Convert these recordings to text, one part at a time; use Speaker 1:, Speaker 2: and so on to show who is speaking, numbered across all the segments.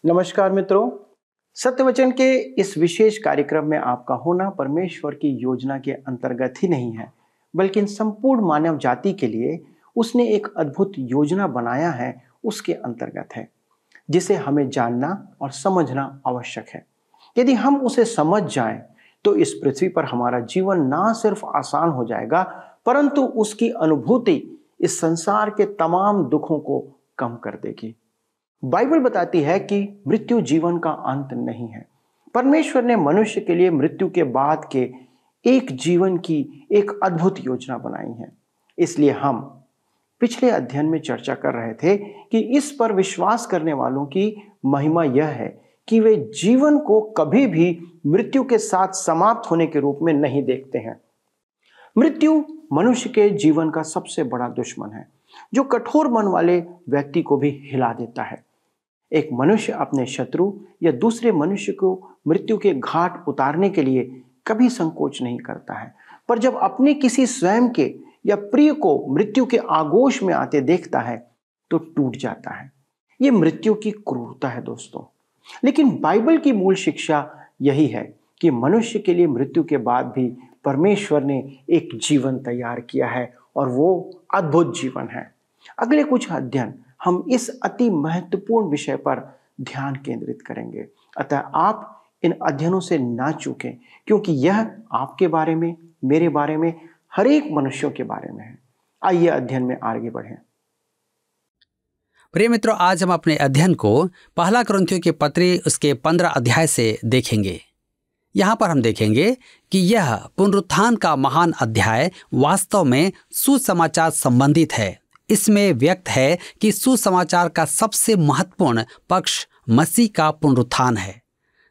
Speaker 1: नमस्कार मित्रों। सत्यवचन के इस विशेष कार्यक्रम में आपका होना परमेश्वर की योजना के अंतर्गत ही नहीं है, बल्कि संपूर्ण मानव जाति के लिए उसने एक अद्भुत योजना बनाया है, उसके अंतर्गत है, जिसे हमें जानना और समझना आवश्यक है। यदि हम उसे समझ जाएं, तो इस पृथ्वी पर हमारा जीवन ना सिर्फ आसान हो जाएगा, परंतु उसकी अनुभूति इस संसार के तमाम दुखों को कम कर देगी। बाइबल बताती है कि मृत्यु जीवन का अंत नहीं है। परमेश्वर ने मनुष्य के लिए मृत्यु के बाद के एक जीवन की एक अद्भुत योजना बनाई है। इसलिए हम पिछले अध्ययन में चर्चा कर रहे थे कि इस पर विश्वास करने वालों की महिमा यह है कि वे जीवन को कभी भी मृत्यु के साथ समाप्त होने के रूप में नहीं देखते हैं। मृत्यु मनुष्य के जीवन का सबसे बड़ा दुश्मन है, जो कठोर मन वाले व्यक्ति को भी हिला देता है। एक मनुष्य अपने शत्रु या दूसरे मनुष्य को मृत्यु के घाट उतारने के लिए कभी संकोच नहीं करता है, पर जब अपने किसी स्वयं के या प्रिय को मृत्यु के आगोश में आते देखता है तो टूट जाता है। ये मृत्यु की क्रूरता है दोस्तों। लेकिन बाइबल की मूल शिक्षा यही है कि मनुष्य के लिए मृत्यु के बाद भी परमेश्वर ने एक जीवन तैयार किया है, और वो अद्भुत जीवन है। अगले कुछ अध्ययन हम इस अति महत्वपूर्ण विषय पर ध्यान केंद्रित करेंगे। अतः आप इन अध्ययनों से ना चूकें, क्योंकि यह आपके बारे में, मेरे बारे में, हर एक मनुष्यों के बारे में है। आइए अध्ययन में आगे बढ़ें।
Speaker 2: प्रिय मित्रों, आज हम अपने अध्ययन को पहला कुरिन्थियों के पत्री उसके 15 अध्याय से देखेंगे। यहाँ पर हम देखेंगे कि यह पुनरुत्थान का महान अध्याय वास्तव में सुसमाचार संबंधित है। इसमें व्यक्त है कि सुसमाचार का सबसे महत्वपूर्ण पक्ष मसीह का पुनरुत्थान है।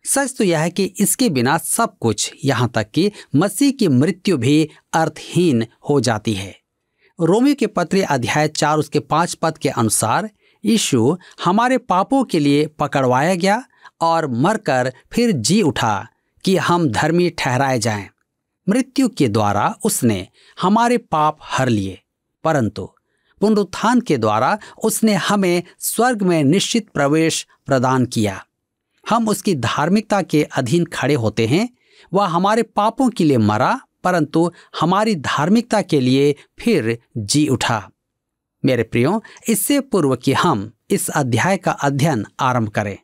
Speaker 2: सच तो यह है कि इसके बिना सब कुछ, यहाँ तक कि मसीह की मृत्यु भी अर्थहीन हो जाती है। रोमियो के पत्री अध्याय 4 उसके 5 पद के अनुसार यीशु हमारे पापों के लिए पकड़वाया गया और मरकर फिर जी उठा कि हम धर्मी ठहराए जाएं। मृत्यु के द्वारा उसने हमारे पाप हर लिए, परंतु पुनरुत्थान के द्वारा उसने हमें स्वर्ग में निश्चित प्रवेश प्रदान किया। हम उसकी धार्मिकता के अधीन खड़े होते हैं। वह हमारे पापों के लिए मरा, परंतु हमारी धार्मिकता के लिए फिर जी उठा। मेरे प्रियो, इससे पूर्व कि हम इस अध्याय का अध्ययन आरंभ करें,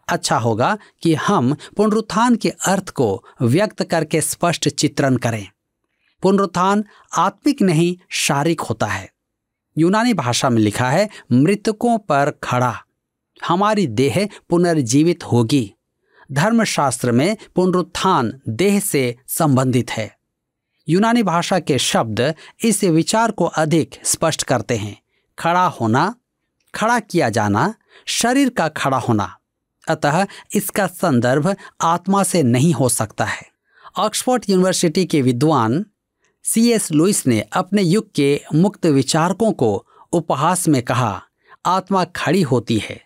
Speaker 2: अच्छा होगा कि हम पुनरुत्थान के अर्थ को व्यक्त करके स्पष्ट चित्रण करें। पुनरुत्थान आत्मिक नहीं, शारीरिक होता है। यूनानी भाषा में लिखा है, मृतकों पर खड़ा। हमारी देह पुनर्जीवित होगी। धर्मशास्त्र में पुनरुत्थान देह से संबंधित है। यूनानी भाषा के शब्द इस विचार को अधिक स्पष्ट करते हैं। खड़ा होना, खड़ा किया जाना, शरीर का खड़ा होना। अतः इसका संदर्भ आत्मा से नहीं हो सकता है। ऑक्सफोर्ड यूनिवर्सिटी के विद्वान C.S. लुइस ने अपने युग के मुक्त विचारकों को उपहास में कहा, आत्मा खड़ी होती है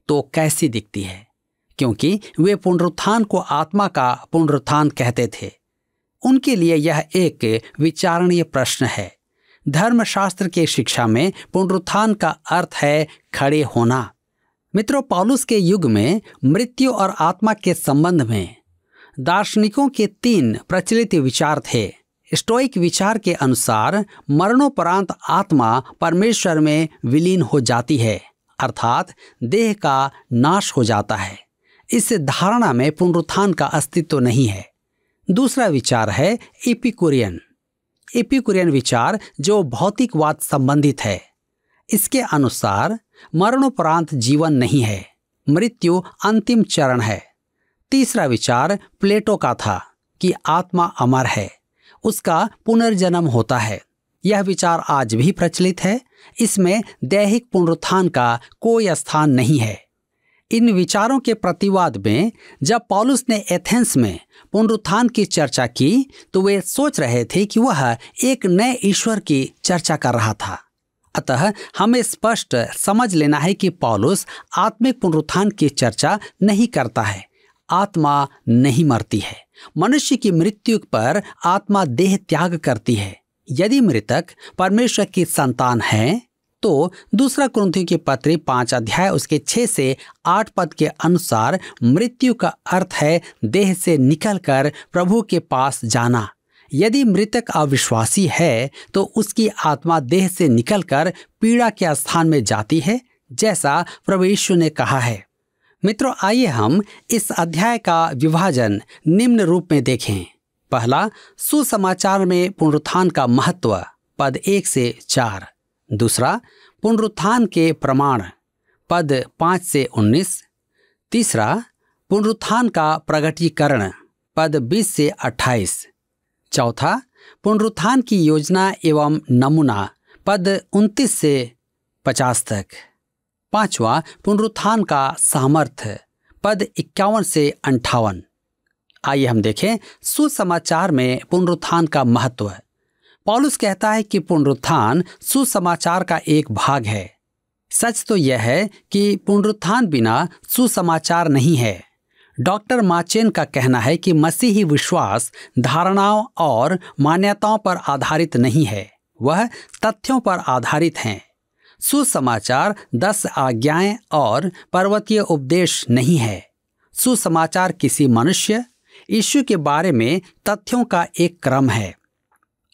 Speaker 2: तो कैसी दिखती है, क्योंकि वे पुनरुत्थान को आत्मा का पुनरुत्थान कहते थे। उनके लिए यह एक विचारणीय प्रश्न है। धर्मशास्त्र के शिक्षा में पुनरुत्थान का अर्थ है खड़े होना। मित्रों, पौलुस के युग में मृत्यु और आत्मा के संबंध में दार्शनिकों के 3 प्रचलित विचार थे। स्टोइक विचार के अनुसार मरणोपरांत आत्मा परमेश्वर में विलीन हो जाती है, अर्थात देह का नाश हो जाता है। इस धारणा में पुनरुत्थान का अस्तित्व नहीं है। दूसरा विचार है एपिकुरियन विचार, जो भौतिकवाद संबंधित है। इसके अनुसार मरणोपरांत जीवन नहीं है, मृत्यु अंतिम चरण है। तीसरा विचार प्लेटो का था कि आत्मा अमर है, उसका पुनर्जन्म होता है। यह विचार आज भी प्रचलित है। इसमें दैहिक पुनरुत्थान का कोई स्थान नहीं है। इन विचारों के प्रतिवाद में जब पौलुस ने एथेंस में पुनरुत्थान की चर्चा की, तो वे सोच रहे थे कि वह एक नए ईश्वर की चर्चा कर रहा था। अतः हमें स्पष्ट समझ लेना है कि पौलुस आत्मिक पुनरुत्थान की चर्चा नहीं करता है। आत्मा नहीं मरती है। मनुष्य की मृत्यु पर आत्मा देह त्याग करती है। यदि मृतक परमेश्वर की संतान है, तो दूसरा कुरिन्थियों की पत्री 5 अध्याय उसके 6 से 8 पद के अनुसार मृत्यु का अर्थ है देह से निकलकर प्रभु के पास जाना। यदि मृतक अविश्वासी है तो उसकी आत्मा देह से निकलकर पीड़ा के स्थान में जाती है, जैसा प्रभु यीशु ने कहा है। मित्रों, आइए हम इस अध्याय का विभाजन निम्न रूप में देखें। पहला, सुसमाचार में पुनरुत्थान का महत्व, पद 1 से 4। दूसरा, पुनरुत्थान के प्रमाण, पद 5 से 19। तीसरा, पुनरुत्थान का प्रगटीकरण, पद 20 से 28। चौथा, पुनरुत्थान की योजना एवं नमूना, पद 29 से 50 तक। पांचवा, पुनरुत्थान का सामर्थ्य, पद 51 से 58। आइए हम देखें सुसमाचार में पुनरुत्थान का महत्व। पौलुस कहता है कि पुनरुत्थान सुसमाचार का एक भाग है। सच तो यह है कि पुनरुत्थान बिना सुसमाचार नहीं है। डॉक्टर माचेन का कहना है कि मसीही विश्वास धारणाओं और मान्यताओं पर आधारित नहीं है, वह तथ्यों पर आधारित हैं। सुसमाचार 10 आज्ञाएं और पर्वतीय उपदेश नहीं है। सुसमाचार किसी मनुष्य यीशु के बारे में तथ्यों का एक क्रम है।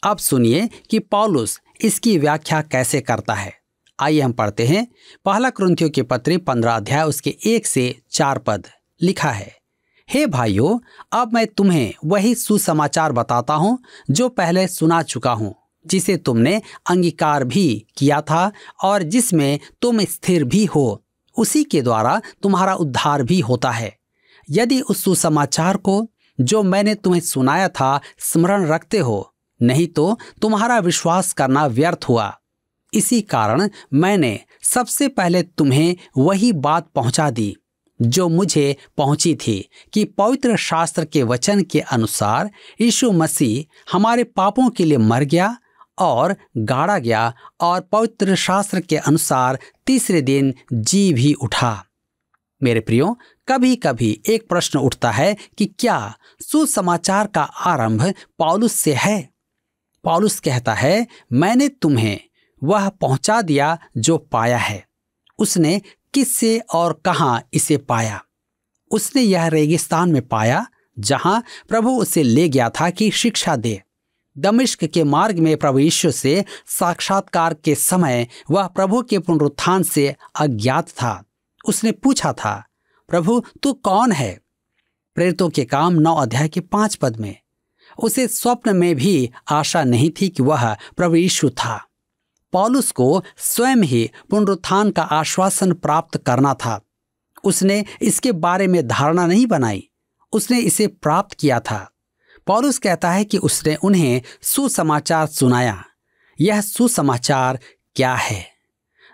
Speaker 2: अब सुनिए कि पौलुस इसकी व्याख्या कैसे करता है। आइए हम पढ़ते हैं पहला कुरिन्थियों की पत्री 15 अध्याय उसके 1 से 4 पद। लिखा है, हे भाइयों, अब मैं तुम्हें वही सुसमाचार बताता हूं जो पहले सुना चुका हूं, जिसे तुमने अंगीकार भी किया था और जिसमें तुम स्थिर भी हो। उसी के द्वारा तुम्हारा उद्धार भी होता है। यदि उस सुसमाचार को जो मैंने तुम्हें सुनाया था स्मरण रखते हो, नहीं तो तुम्हारा विश्वास करना व्यर्थ हुआ। इसी कारण मैंने सबसे पहले तुम्हें वही बात पहुंचा दी जो मुझे पहुंची थी, कि पवित्र शास्त्र के वचन के अनुसार यीशु मसीह हमारे पापों के लिए मर गया और गाड़ा गया और पवित्र शास्त्र के अनुसार तीसरे दिन जी भी उठा। मेरे प्रियो, कभी कभी एक प्रश्न उठता है कि क्या सुसमाचार का आरंभ पौलुस से है? पौलुस कहता है, मैंने तुम्हें वह पहुंचा दिया जो पाया है। उसने किससे और कहां इसे पाया? उसने यह रेगिस्तान में पाया जहां प्रभु उसे ले गया था कि शिक्षा दे। दमिश्क के मार्ग में प्रभु यीशु से साक्षात्कार के समय वह प्रभु के पुनरुत्थान से अज्ञात था। उसने पूछा था, प्रभु तू कौन है? प्रेरितों के काम 9 अध्याय के 5 पद में। उसे स्वप्न में भी आशा नहीं थी कि वह प्रभु यीशु था। पौलुस को स्वयं ही पुनरुत्थान का आश्वासन प्राप्त करना था। उसने इसके बारे में धारणा नहीं बनाई, उसने इसे प्राप्त किया था। पौलुस कहता है कि उसने उन्हें सुसमाचार सुनाया। यह सुसमाचार क्या है?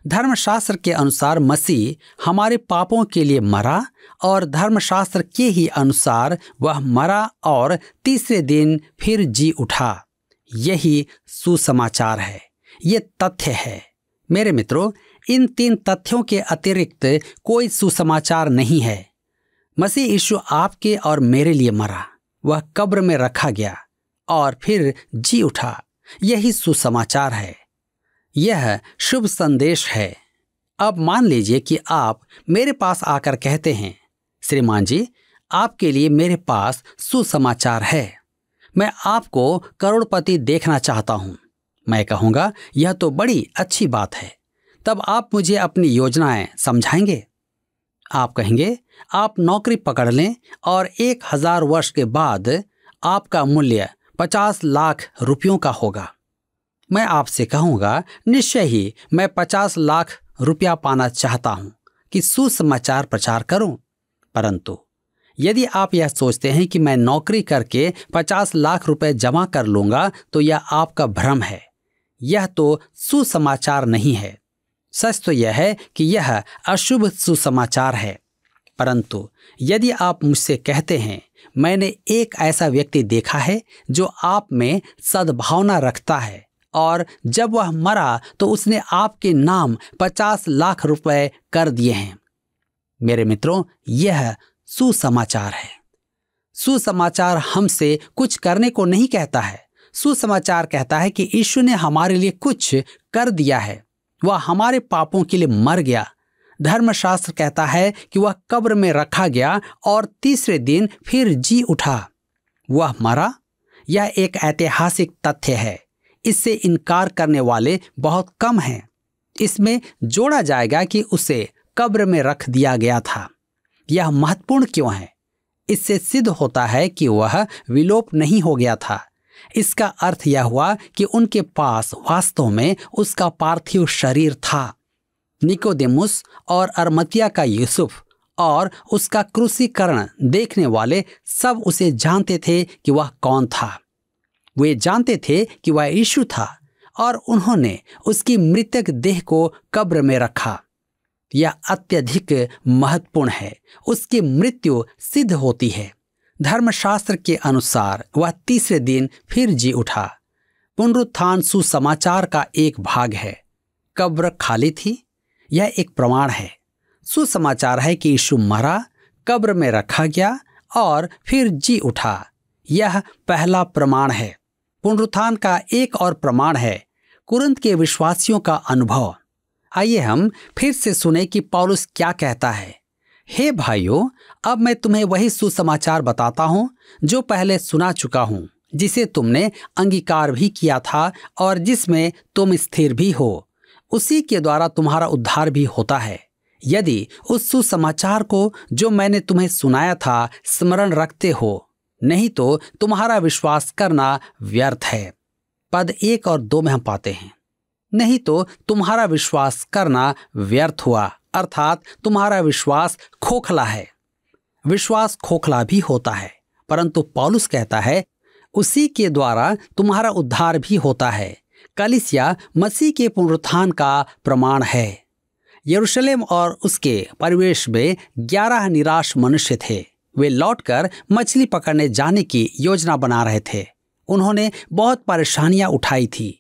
Speaker 2: धर्मशास्त्र के अनुसार मसीह हमारे पापों के लिए मरा और धर्मशास्त्र के ही अनुसार वह मरा और तीसरे दिन फिर जी उठा। यही सुसमाचार है, ये तथ्य है। मेरे मित्रों, इन 3 तथ्यों के अतिरिक्त कोई सुसमाचार नहीं है। मसीह यीशु आपके और मेरे लिए मरा, वह कब्र में रखा गया और फिर जी उठा। यही सुसमाचार है, यह शुभ संदेश है। अब मान लीजिए कि आप मेरे पास आकर कहते हैं, श्रीमान जी, आपके लिए मेरे पास सुसमाचार है, मैं आपको करोड़पति देखना चाहता हूं। मैं कहूंगा, यह तो बड़ी अच्छी बात है। तब आप मुझे अपनी योजनाएं समझाएंगे। आप कहेंगे, आप नौकरी पकड़ लें और 1000 वर्ष के बाद आपका मूल्य 50 लाख रुपयों का होगा। मैं आपसे कहूंगा, निश्चय ही मैं 50 लाख रुपया पाना चाहता हूं कि सुसमाचार प्रचार करूं। परंतु यदि आप यह सोचते हैं कि मैं नौकरी करके 50 लाख रुपए जमा कर लूंगा, तो यह आपका भ्रम है। यह तो सुसमाचार नहीं है। सच तो यह है कि यह अशुभ सुसमाचार है। परंतु यदि आप मुझसे कहते हैं, मैंने एक ऐसा व्यक्ति देखा है जो आप में सद्भावना रखता है और जब वह मरा तो उसने आपके नाम 50 लाख रुपए कर दिए हैं। मेरे मित्रों, यह सुसमाचार है। सुसमाचार हमसे कुछ करने को नहीं कहता है। सुसमाचार कहता है कि यीशु ने हमारे लिए कुछ कर दिया है। वह हमारे पापों के लिए मर गया। धर्मशास्त्र कहता है कि वह कब्र में रखा गया और तीसरे दिन फिर जी उठा। वह मरा। यह एक ऐतिहासिक तथ्य है। इससे इनकार करने वाले बहुत कम हैं। इसमें जोड़ा जाएगा कि उसे कब्र में रख दिया गया था। यह महत्वपूर्ण क्यों है? इससे सिद्ध होता है कि वह विलोप नहीं हो गया था। इसका अर्थ यह हुआ कि उनके पास वास्तव में उसका पार्थिव शरीर था। निकोदेमुस और अरमतिया का यूसुफ और उसका क्रूसीकरण देखने वाले सब उसे जानते थे कि वह कौन था। वे जानते थे कि वह यीशु था और उन्होंने उसकी मृतक देह को कब्र में रखा। यह अत्यधिक महत्वपूर्ण है। उसकी मृत्यु सिद्ध होती है। धर्मशास्त्र के अनुसार वह तीसरे दिन फिर जी उठा। पुनरुत्थान सुसमाचार का एक भाग है। कब्र खाली थी, यह एक प्रमाण है। सुसमाचार है कि यीशु मरा, कब्र में रखा गया और फिर जी उठा। यह पहला प्रमाण है। पुनरुत्थान का एक और प्रमाण है कुरिन्थ के विश्वासियों का अनुभव। आइए हम फिर से सुने कि पौलुस क्या कहता है। हे भाइयों, अब मैं तुम्हें वही सुसमाचार बताता हूं जो पहले सुना चुका हूं, जिसे तुमने अंगीकार भी किया था और जिसमें तुम स्थिर भी हो। उसी के द्वारा तुम्हारा उद्धार भी होता है, यदि उस सुसमाचार को जो मैंने तुम्हें सुनाया था स्मरण रखते हो। नहीं तो तुम्हारा विश्वास करना व्यर्थ है। पद 1 और 2 में हम पाते हैं, नहीं तो तुम्हारा विश्वास करना व्यर्थ हुआ, अर्थात तुम्हारा विश्वास खोखला है। विश्वास खोखला भी होता है, परंतु पौलुस कहता है उसी के द्वारा तुम्हारा उद्धार भी होता है। कलीसिया मसीह के पुनरुत्थान का प्रमाण है। यरूशलेम और उसके परिवेश में 11 निराश मनुष्य थे। वे लौटकर मछली पकड़ने जाने की योजना बना रहे थे। उन्होंने बहुत परेशानियां उठाई थी।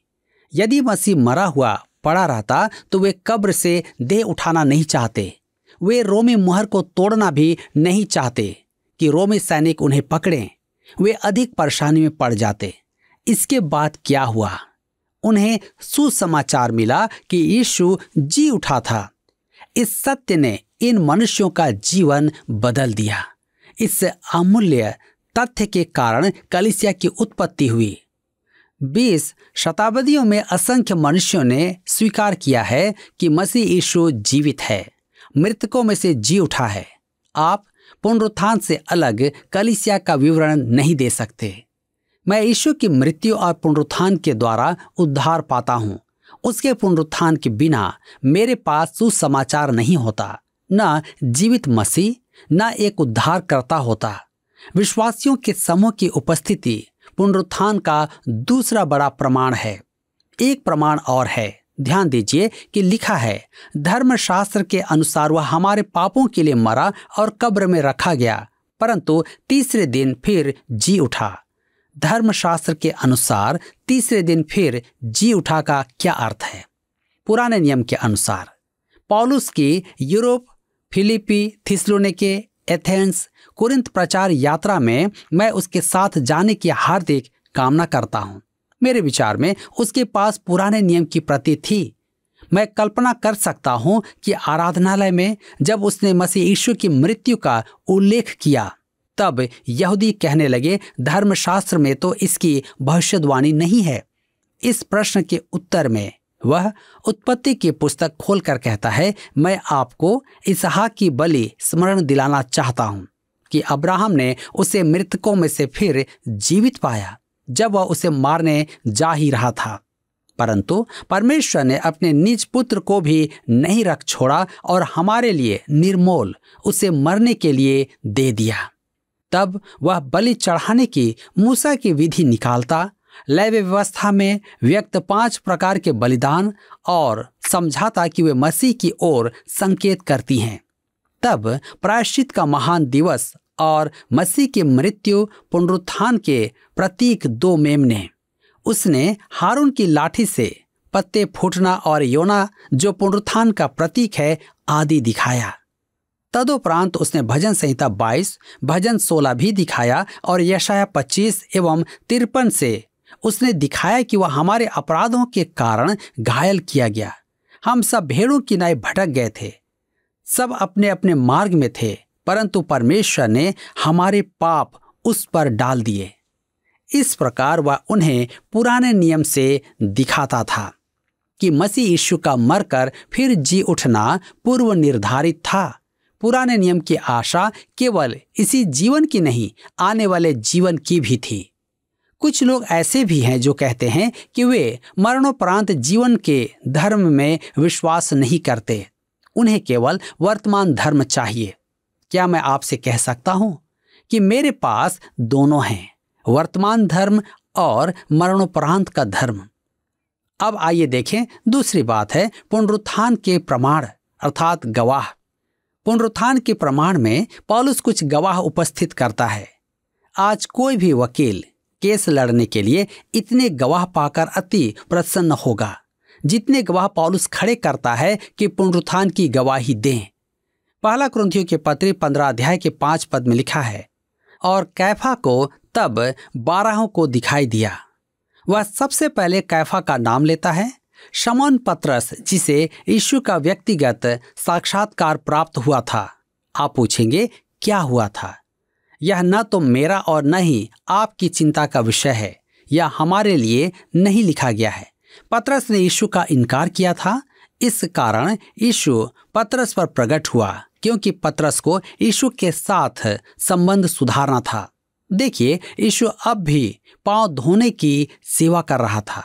Speaker 2: यदि मसीह मरा हुआ पड़ा रहता तो वे कब्र से देह उठाना नहीं चाहते। वे रोमी मुहर को तोड़ना भी नहीं चाहते कि रोमी सैनिक उन्हें पकड़ें। वे अधिक परेशानी में पड़ जाते। इसके बाद क्या हुआ? उन्हें सुसमाचार मिला कि यीशु जी उठा था। इस सत्य ने इन मनुष्यों का जीवन बदल दिया। इस अमूल्य तथ्य के कारण कलीसिया की उत्पत्ति हुई। 20 शताब्दियों में असंख्य मनुष्यों ने स्वीकार किया है कि मसीह यीशु जीवित है, मृतकों में से जी उठा है। आप पुनरुत्थान से अलग कलीसिया का विवरण नहीं दे सकते। मैं यीशु की मृत्यु और पुनरुत्थान के द्वारा उद्धार पाता हूँ। उसके पुनरुत्थान के बिना मेरे पास सुसमाचार नहीं होता, न जीवित मसीह, न एक उद्धार करता होता। विश्वासियों के समूह की उपस्थिति पुनरुत्थान का दूसरा बड़ा प्रमाण है। एक प्रमाण और है। ध्यान दीजिए कि लिखा है, धर्मशास्त्र के अनुसार वह हमारे पापों के लिए मरा और कब्र में रखा गया, परंतु तीसरे दिन फिर जी उठा। धर्मशास्त्र के अनुसार तीसरे दिन फिर जी उठा का क्या अर्थ है? पुराने नियम के अनुसार पौलुस की यूरोप, फिलिपी, थिस्सलुनीके, एथेंस, कुरिन्थ प्रचार यात्रा में मैं उसके साथ जाने की हार्दिक कामना करता हूँ। मेरे विचार में उसके पास पुराने नियम की प्रति थी। मैं कल्पना कर सकता हूँ कि आराधनालय में जब उसने मसीह यीशु की मृत्यु का उल्लेख किया, तब यहूदी कहने लगे, धर्मशास्त्र में तो इसकी भविष्यवाणी नहीं है। इस प्रश्न के उत्तर में वह उत्पत्ति की पुस्तक खोलकर कहता है, मैं आपको इसहाक की बलि स्मरण दिलाना चाहता हूँ कि अब्राहम ने उसे मृतकों में से फिर जीवित पाया जब वह उसे मारने जा ही रहा था, परंतु परमेश्वर ने अपने निज पुत्र को भी नहीं रख छोड़ा और हमारे लिए निर्मोल उसे मरने के लिए दे दिया। तब वह बलि चढ़ाने की मूसा की विधि निकालता, लेवी व्यवस्था में व्यक्त 5 प्रकार के बलिदान और समझाता कि वे मसीह की ओर संकेत करती हैं। तब प्रायश्चित का महान दिवस और मसीह की मृत्यु पुनरुत्थान के प्रतीक 2 मेमने, उसने हारून की लाठी से पत्ते फूटना और योना जो पुनरुत्थान का प्रतीक है आदि दिखाया। तदुपरांत उसने भजन संहिता 22, भजन 16 भी दिखाया और यशाया 25 एवं 53 से उसने दिखाया कि वह हमारे अपराधों के कारण घायल किया गया, हम सब भेड़ों की नाई भटक गए थे, सब अपने अपने मार्ग में थे, परंतु परमेश्वर ने हमारे पाप उस पर डाल दिए। इस प्रकार वह उन्हें पुराने नियम से दिखाता था कि मसीह यीशु का मरकर फिर जी उठना पूर्व निर्धारित था। पुराने नियम की आशा केवल इसी जीवन की नहीं, आने वाले जीवन की भी थी। कुछ लोग ऐसे भी हैं जो कहते हैं कि वे मरणोपरांत जीवन के धर्म में विश्वास नहीं करते, उन्हें केवल वर्तमान धर्म चाहिए। क्या मैं आपसे कह सकता हूं कि मेरे पास दोनों हैं, वर्तमान धर्म और मरणोपरांत का धर्म। अब आइए देखें, दूसरी बात है पुनरुत्थान के प्रमाण अर्थात गवाह। पुनरुत्थान के प्रमाण में पौलुस कुछ गवाह उपस्थित करता है। आज कोई भी वकील केस लड़ने के लिए इतने गवाह पाकर अति प्रसन्न होगा जितने गवाह पौलुस खड़े करता है कि पुनरुत्थान की गवाही दें। पहला कुरिन्थियों के पत्री 15 अध्याय के 5 पद में लिखा है, और कैफा को तब 12 को दिखाई दिया। वह सबसे पहले कैफा का नाम लेता है। शमौन पतरस, जिसे यीशु का व्यक्तिगत साक्षात्कार प्राप्त हुआ था। आप पूछेंगे क्या हुआ था? यह न तो मेरा और न ही आपकी चिंता का विषय है, यह हमारे लिए नहीं लिखा गया है। पतरस ने यीशु का इनकार किया था, इस कारण यीशु पतरस पर प्रकट हुआ, क्योंकि पतरस को यीशु के साथ संबंध सुधारना था। देखिए, यीशु अब भी पांव धोने की सेवा कर रहा था।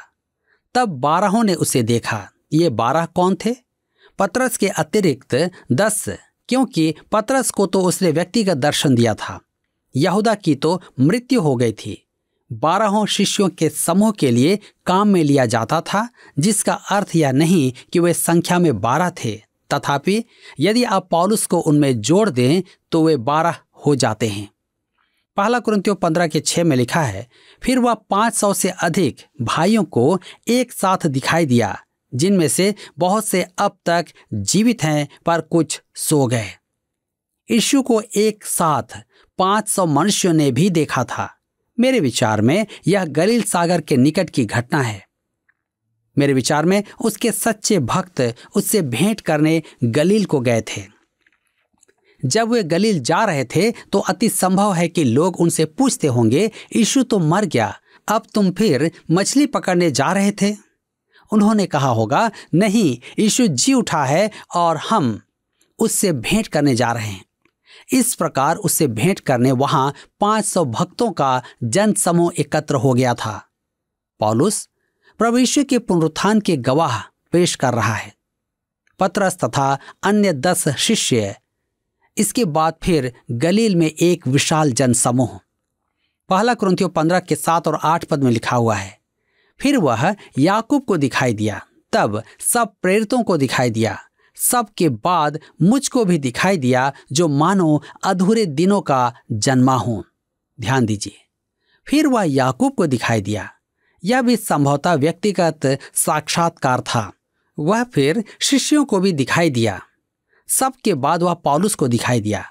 Speaker 2: तब 12 ने उसे देखा। ये 12 कौन थे? पतरस के अतिरिक्त 10, क्योंकि पतरस को तो उसने व्यक्तिगत दर्शन दिया था। यहूदा की तो मृत्यु हो गई थी। 12 शिष्यों के समूह के लिए काम में लिया जाता था, जिसका अर्थ यह नहीं कि वे संख्या में 12 थे। तथापि यदि आप पौलुस को उनमें जोड़ दें तो वे 12 हो जाते हैं। पहला कुरिन्थियों 15 के 6 में लिखा है, फिर वह 500 से अधिक भाइयों को एक साथ दिखाई दिया, जिनमें से बहुत से अब तक जीवित हैं पर कुछ सो गए। यीशु को एक साथ 500 मनुष्यों ने भी देखा था। मेरे विचार में यह गलील सागर के निकट की घटना है। मेरे विचार में उसके सच्चे भक्त उससे भेंट करने गलील को गए थे। जब वे गलील जा रहे थे तो अति संभव है कि लोग उनसे पूछते होंगे, यीशु तो मर गया, अब तुम फिर मछली पकड़ने जा रहे थे? उन्होंने कहा होगा, नहीं, यीशु जी उठा है और हम उससे भेंट करने जा रहे हैं। इस प्रकार उससे भेंट करने वहां 500 भक्तों का जन समूह एकत्र हो गया था। पौलुस प्रभु यीशु के पुनरुत्थान के गवाह पेश कर रहा है। पतरस तथा अन्य 10 शिष्य। इसके बाद फिर गलील में एक विशाल जन समूह। पहला कुरिन्थियों 15 के 7 और 8 पद में लिखा हुआ है, फिर वह याकूब को दिखाई दिया, तब सब प्रेरितों को दिखाई दिया, सब के बाद मुझको भी दिखाई दिया, जो मानो अधूरे दिनों का जन्मा हूं। ध्यान दीजिए, फिर वह याकूब को दिखाई दिया। यह भी संभवतः व्यक्तिगत साक्षात्कार था। वह फिर शिष्यों को भी दिखाई दिया। सबके बाद वह पौलुस को दिखाई दिया।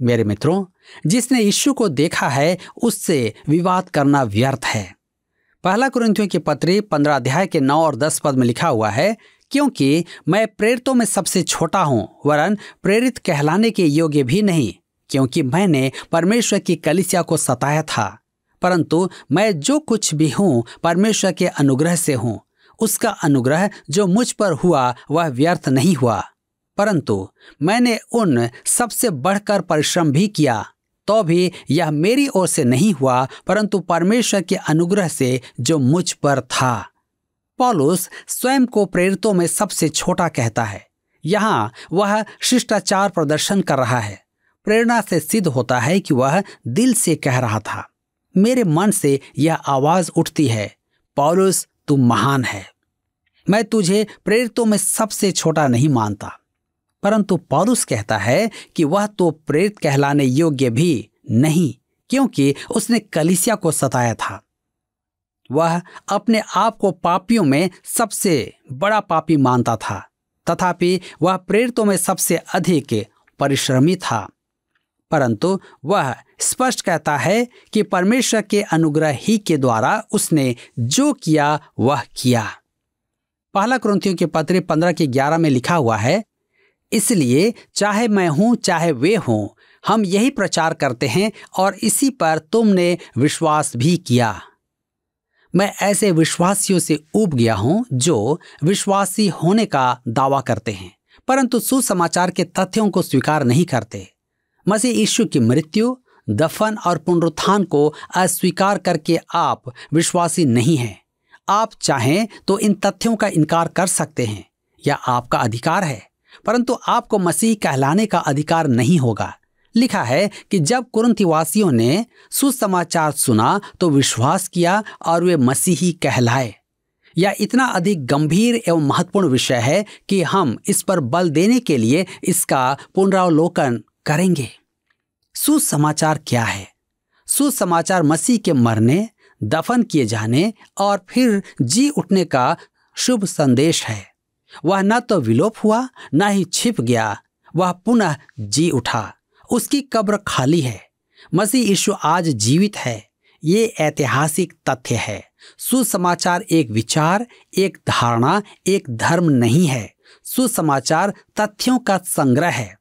Speaker 2: मेरे मित्रों, जिसने यीशु को देखा है उससे विवाद करना व्यर्थ है। पहला कुरिन्थियों की पत्री 15 अध्याय के 9 और 10 पद में लिखा हुआ है, क्योंकि मैं प्रेरितों में सबसे छोटा हूं, वरन प्रेरित कहलाने के योग्य भी नहीं, क्योंकि मैंने परमेश्वर की कलीसिया को सताया था। परंतु मैं जो कुछ भी हूं परमेश्वर के अनुग्रह से हूं। उसका अनुग्रह जो मुझ पर हुआ वह व्यर्थ नहीं हुआ, परंतु मैंने उन सबसे बढ़कर परिश्रम भी किया, तो भी यह मेरी ओर से नहीं हुआ, परंतु परमेश्वर के अनुग्रह से जो मुझ पर था। पौलुस स्वयं को प्रेरितों में सबसे छोटा कहता है। यहाँ वह शिष्टाचार प्रदर्शन कर रहा है। प्रेरणा से सिद्ध होता है कि वह दिल से कह रहा था। मेरे मन से यह आवाज उठती है, पौलुस तू महान है। मैं तुझे प्रेरितों में सबसे छोटा नहीं मानता, परंतु पौलुस कहता है कि वह तो प्रेरित कहलाने योग्य भी नहीं, क्योंकि उसने कलीसिया को सताया था। वह अपने आप को पापियों में सबसे बड़ा पापी मानता था, तथापि वह प्रेरितों में सबसे अधिक परिश्रमी था। परंतु वह स्पष्ट कहता है कि परमेश्वर के अनुग्रह ही के द्वारा उसने जो किया वह किया। पहला कुरिन्थियों के पत्र 15:11 में लिखा हुआ है, इसलिए चाहे मैं हूं चाहे वे हों, हम यही प्रचार करते हैं और इसी पर तुमने विश्वास भी किया। मैं ऐसे विश्वासियों से ऊब गया हूं जो विश्वासी होने का दावा करते हैं परंतु सुसमाचार के तथ्यों को स्वीकार नहीं करते। मसीह यीशु की मृत्यु, दफन और पुनरुत्थान को अस्वीकार करके आप विश्वासी नहीं हैं। आप चाहें तो इन तथ्यों का इनकार कर सकते हैं, यह आपका अधिकार है, परंतु आपको मसीह कहलाने का अधिकार नहीं होगा। लिखा है कि जब कुरिन्थवासियों ने सुसमाचार सुना तो विश्वास किया और वे मसीही कहलाए। यह इतना अधिक गंभीर एवं महत्वपूर्ण विषय है कि हम इस पर बल देने के लिए इसका पुनरावलोकन करेंगे। सुसमाचार क्या है? सुसमाचार मसीह के मरने, दफन किए जाने और फिर जी उठने का शुभ संदेश है। वह न तो विलोप हुआ, न ही छिप गया, वह पुनः जी उठा। उसकी कब्र खाली है। मसीह यीशु आज जीवित है। ये ऐतिहासिक तथ्य है। सुसमाचार एक विचार, एक धारणा, एक धर्म नहीं है। सुसमाचार तथ्यों का संग्रह है।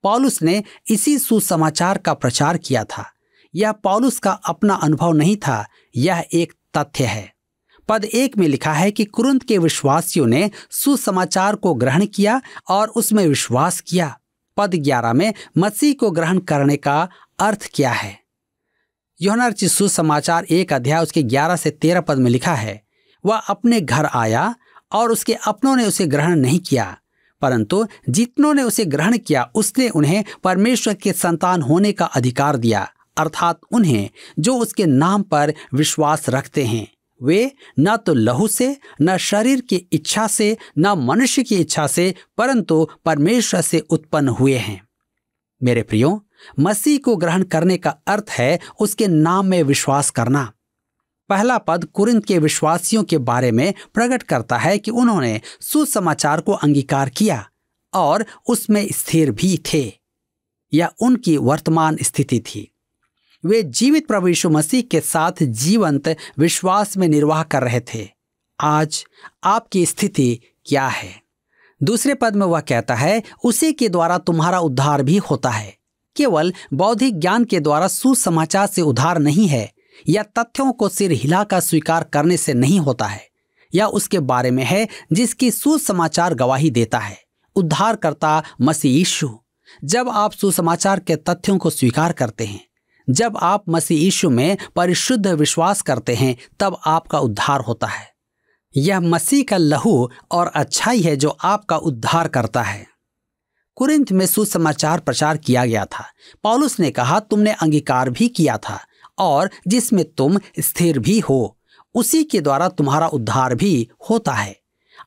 Speaker 2: पौलुस ने इसी सुसमाचार का प्रचार किया था। यह पौलुस का अपना अनुभव नहीं था, यह एक तथ्य है। पद 1 में लिखा है कि कुरिन्थ के विश्वासियों ने सुसमाचार को ग्रहण किया और उसमें विश्वास किया। पद 11 में मसीह को ग्रहण करने का अर्थ क्या है? यूहन्ना रचित सुसमाचार 1 उसके 11 से 13 पद में लिखा है, वह अपने घर आया और उसके अपनों ने उसे ग्रहण नहीं किया, परंतु जितनों ने उसे ग्रहण किया उसने उन्हें परमेश्वर के संतान होने का अधिकार दिया, अर्थात उन्हें जो उसके नाम पर विश्वास रखते हैं। वे न तो लहू से, न शरीर की इच्छा से, न मनुष्य की इच्छा से, परंतु परमेश्वर से उत्पन्न हुए हैं। मेरे प्रियो, मसीह को ग्रहण करने का अर्थ है उसके नाम में विश्वास करना। पहला पद कुरिन्थ के विश्वासियों के बारे में प्रकट करता है कि उन्होंने सुसमाचार को अंगीकार किया और उसमें स्थिर भी थे। यह उनकी वर्तमान स्थिति थी। वे जीवित प्रभु यीशु मसीह के साथ जीवंत विश्वास में निर्वाह कर रहे थे। आज आपकी स्थिति क्या है? दूसरे पद में वह कहता है, उसी के द्वारा तुम्हारा उद्धार भी होता है। केवल बौद्धिक ज्ञान के द्वारा सुसमाचार से उद्धार नहीं है। यह तथ्यों को सिर हिलाकर स्वीकार करने से नहीं होता है। यह उसके बारे में है जिसकी सुसमाचार गवाही देता है, उद्धारकर्ता मसीह यीशु। जब आप सुसमाचार के तथ्यों को स्वीकार करते हैं, जब आप मसीह यीशु में परिशुद्ध विश्वास करते हैं, तब आपका उद्धार होता है। यह मसीह का लहू और अच्छाई है जो आपका उद्धार करता है। कुरिन्थ में सुसमाचार प्रचार किया गया था। पौलुस ने कहा, तुमने अंगीकार भी किया था और जिसमें तुम स्थिर भी हो, उसी के द्वारा तुम्हारा उद्धार भी होता है।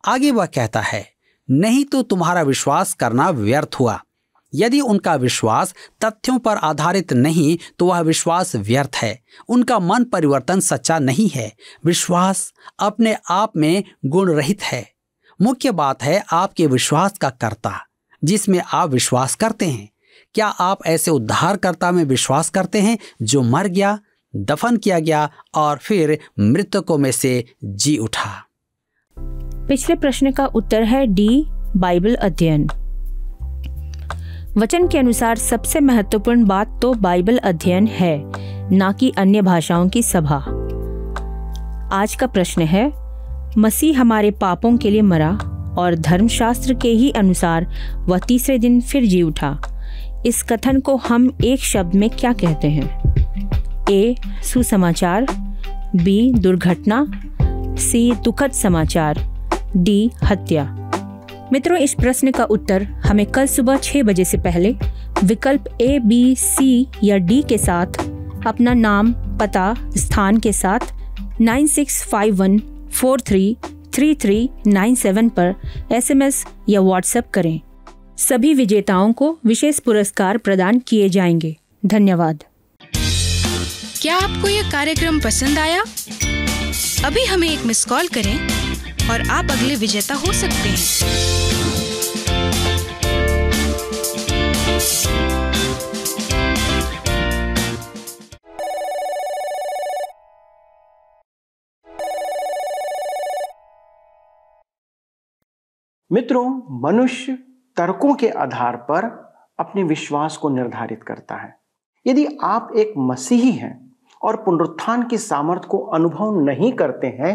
Speaker 2: आगे वह कहता है, नहीं तो तुम्हारा विश्वास करना व्यर्थ हुआ। यदि उनका विश्वास तथ्यों पर आधारित नहीं तो वह विश्वास व्यर्थ है। उनका मन परिवर्तन सच्चा नहीं है। विश्वास अपने आप में गुण रहित है। मुख्य बात है आपके विश्वास का कर्ता, जिसमें आप विश्वास करते हैं। क्या आप ऐसे उद्धारकर्ता में विश्वास करते हैं जो मर गया, दफन किया गया और फिर मृतकों में से जी उठा?
Speaker 3: पिछले प्रश्न का उत्तर है डी, बाइबल अध्ययन। वचन के अनुसार सबसे महत्वपूर्ण बात तो बाइबल अध्ययन है, ना कि अन्य भाषाओं की सभा। आज का प्रश्न है, मसीह हमारे पापों के लिए मरा और धर्मशास्त्र के ही अनुसार वह तीसरे दिन फिर जी उठा। इस कथन को हम एक शब्द में क्या कहते हैं? ए, सुसमाचार, बी, दुर्घटना, सी, दुखद समाचार, डी, हत्या। मित्रों, इस प्रश्न का उत्तर हमें कल सुबह 6 बजे से पहले विकल्प ए, बी, सी या डी के साथ अपना नाम, पता, स्थान के साथ 9651433397 पर SMS या WhatsApp करें। सभी विजेताओं को विशेष पुरस्कार प्रदान किए जाएंगे। धन्यवाद।
Speaker 4: क्या आपको यह कार्यक्रम पसंद आया? अभी हमें एक मिस कॉल करें और आप अगले विजेता हो सकते हैं।
Speaker 1: मित्रों, मनुष्य तर्कों के आधार पर अपने विश्वास को निर्धारित करता है। यदि आप एक मसीही हैं और पुनरुत्थान की सामर्थ्य को अनुभव नहीं करते हैं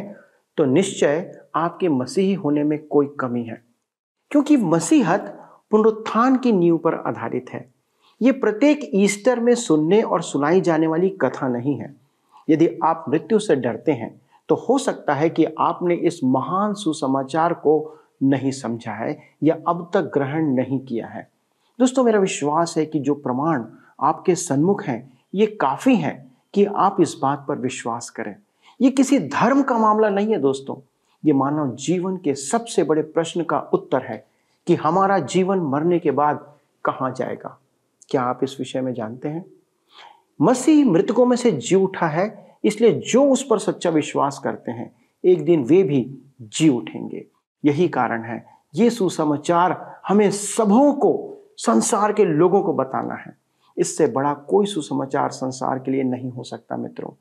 Speaker 1: तो निश्चय आपके मसीही होने में कोई कमी है, क्योंकि मसीहत पुनरुत्थान की नींव पर आधारित है। ये प्रत्येक ईस्टर में सुनने और सुनाई जाने वाली कथा नहीं है। यदि आप मृत्यु से डरते हैं तो हो सकता है कि आपने इस महान सुसमाचार को नहीं समझा है या अब तक ग्रहण नहीं किया है। दोस्तों, मेरा विश्वास है कि जो प्रमाण आपके सन्मुख हैं ये काफी हैं कि आप इस बात पर विश्वास करें। ये किसी धर्म का मामला नहीं है दोस्तों, ये मानव जीवन के सबसे बड़े प्रश्न का उत्तर है कि हमारा जीवन मरने के बाद कहाँ जाएगा। क्या आप इस विषय में जानते हैं? मसीह मृतकों में से जी उठा है, इसलिए जो उस पर सच्चा विश्वास करते हैं एक दिन वे भी जी उठेंगे। यही कारण है ये सुसमाचार हमें सबों को, संसार के लोगों को बताना है। इससे बड़ा कोई सुसमाचार संसार के लिए नहीं हो सकता। मित्रों,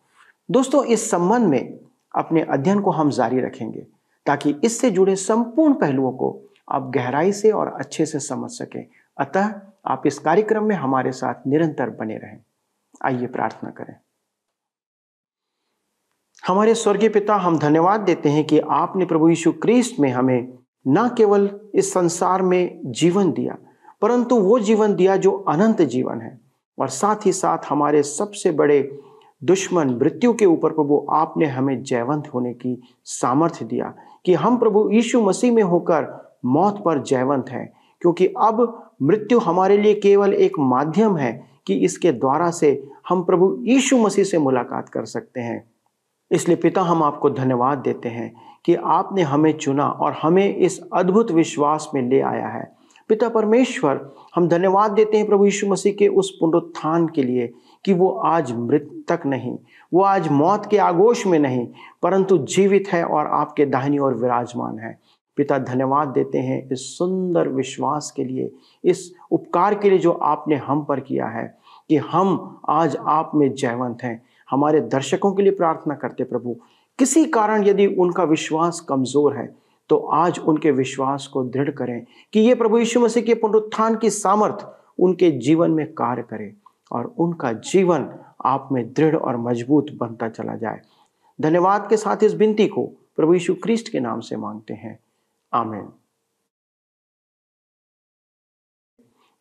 Speaker 1: दोस्तों, इस संबंध में अपने अध्ययन को हम जारी रखेंगे ताकि इससे जुड़े संपूर्ण पहलुओं को आप गहराई से और अच्छे से समझ सकें। अतः आप इस कार्यक्रम में हमारे साथ निरंतर बने रहें। आइए प्रार्थना करें। हमारे स्वर्गीय पिता, हम धन्यवाद देते हैं कि आपने प्रभु यीशु क्रिस्ट में हमें न केवल इस संसार में जीवन दिया, परंतु वो जीवन दिया जो अनंत जीवन है, और साथ ही साथ हमारे सबसे बड़े दुश्मन मृत्यु के ऊपर प्रभु आपने हमें जयवंत होने की सामर्थ्य दिया कि हम प्रभु यीशु मसीह में होकर मौत पर जयवंत हैं, क्योंकि अब मृत्यु हमारे लिए केवल एक माध्यम है कि इसके द्वारा से हम प्रभु यीशु मसीह से मुलाकात कर सकते हैं। इसलिए पिता, हम आपको धन्यवाद देते हैं कि आपने हमें चुना और हमें इस अद्भुत विश्वास में ले आया है। पिता परमेश्वर, हम धन्यवाद देते हैं प्रभु यीशु मसीह के उस पुनरुत्थान के लिए कि वो आज मृतक नहीं, वो आज मौत के आगोश में नहीं, परंतु जीवित है और आपके दाहिनी ओर विराजमान है। पिता, धन्यवाद देते हैं इस सुंदर विश्वास के लिए, इस उपकार के लिए जो आपने हम पर किया है कि हम आज आप में जयवंत हैं। हमारे दर्शकों के लिए प्रार्थना करते प्रभु, किसी कारण यदि उनका विश्वास कमजोर है तो आज उनके विश्वास को दृढ़ करें कि ये प्रभु यीशु मसीह के पुनरुत्थान की सामर्थ उनके जीवन में कार्य करे और उनका जीवन आप में दृढ़ और मजबूत बनता चला जाए। धन्यवाद के साथ इस विनती को प्रभु यीशु क्रिस्ट के नाम से मांगते हैं, आमीन।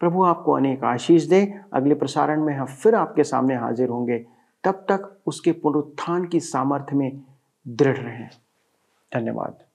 Speaker 1: प्रभु आपको अनेक आशीष दे। अगले प्रसारण में हम फिर आपके सामने हाजिर होंगे। तब तक उसके पुनरुत्थान की सामर्थ्य में दृढ़ रहें। धन्यवाद।